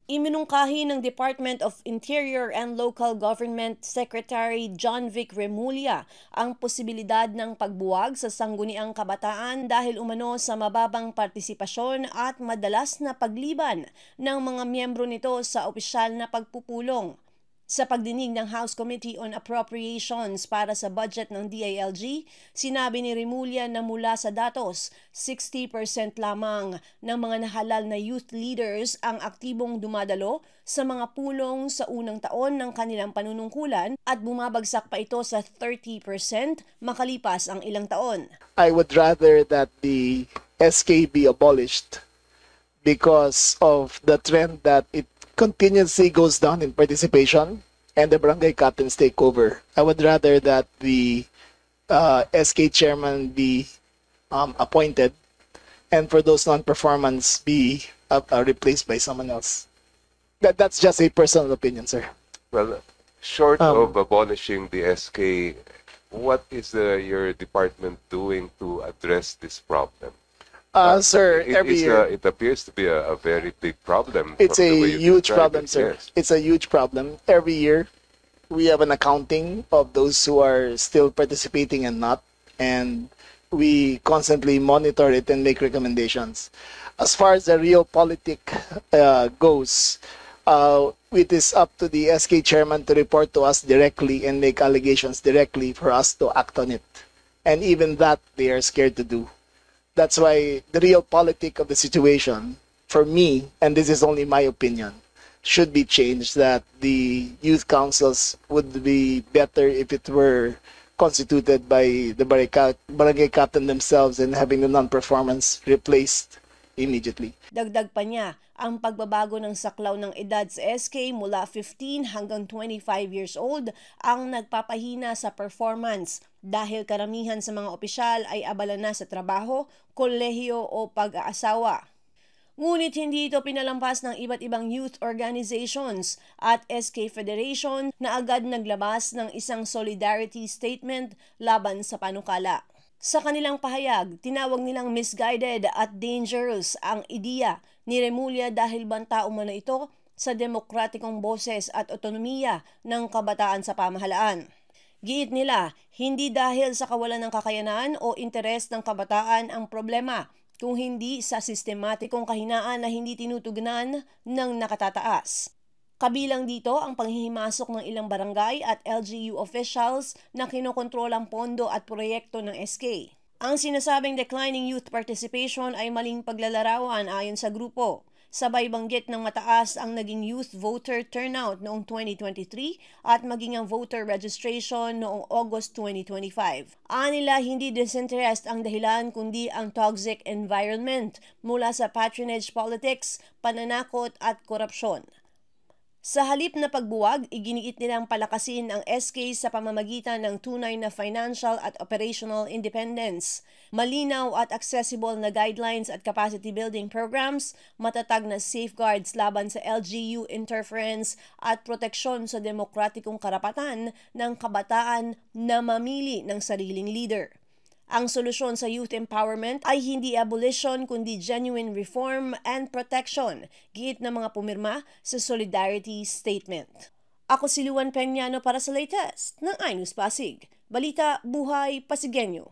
Iminungkahi ng Department of Interior and Local Government Secretary John Vic Remulla ang posibilidad ng pagbuwag sa sangguniang kabataan dahil umano sa mababang partisipasyon at madalas na pagliban ng mga miyembro nito sa opisyal na pagpupulong. Sa pagdinig ng House Committee on Appropriations para sa budget ng DILG, sinabi ni Remulla na mula sa datos, 60% lamang ng mga nahalal na youth leaders ang aktibong dumadalo sa mga pulong sa unang taon ng kanilang panunungkulan at bumabagsak pa ito sa 30% makalipas ang ilang taon. I would rather that the SK be abolished because of the trend that it continuously goes down in participation and the barangay captains take over. I would rather that the SK chairman be appointed and for those non-performance be replaced by someone else. That's just a personal opinion, sir. Well, short of abolishing the SK, what is your department doing to address this problem? Sir, every year it appears to be a very big problem. it's from a the way you huge describe problem, it. sir. Yes. It's a huge problem. Every year, we have an accounting of those who are still participating and not, and we constantly monitor it and make recommendations. As far as the realpolitik goes, it is up to the SK chairman to report to us directly and make allegations directly for us to act on it. And even that, they are scared to do. That's why the realpolitik of the situation, for me, and this is only my opinion, should be changed, that the youth councils would be better if it were constituted by the barangay captain themselves and having the non-performance replaced immediately. Dagdag pa niya, ang pagbabago ng saklaw ng edad sa SK mula 15 hanggang 25 years old ang nagpapahina sa performance dahil karamihan sa mga opisyal ay abala na sa trabaho, kolehiyo o pag-aasawa. Ngunit hindi ito pinalampas ng iba't ibang youth organizations at SK Federation na agad naglabas ng isang solidarity statement laban sa panukala. Sa kanilang pahayag, tinawag nilang misguided at dangerous ang ideya ni Remulla dahil banta umano ito sa demokratikong boses at otonomiya ng kabataan sa pamahalaan. Giit nila, hindi dahil sa kawalan ng kakayanan o interes ng kabataan ang problema, kung hindi sa sistematikong kahinaan na hindi tinutugnan ng nakatataas. Kabilang dito ang panghihimasok ng ilang barangay at LGU officials na kinokontrol ang pondo at proyekto ng SK. Ang sinasabing declining youth participation ay maling paglalarawan ayon sa grupo. Sabay banggit ng mataas ang naging youth voter turnout noong 2023 at maging ang voter registration noong August 2025. Anila hindi disinterest ang dahilan kundi ang toxic environment mula sa patronage politics, pananakot at korupsyon. Sa halip na pagbuwag, iginiit nilang palakasin ang SK sa pamamagitan ng tunay na financial at operational independence, malinaw at accessible na guidelines at capacity building programs, matatag na safeguards laban sa LGU interference at proteksyon sa demokratikong karapatan ng kabataan na mamili ng sariling leader. Ang solusyon sa youth empowerment ay hindi abolition kundi genuine reform and protection, giit ng mga pumirma sa Solidarity Statement. Ako si Luan Peñano para sa latest ng iNews Pasig. Balita, Buhay, Pasigueño.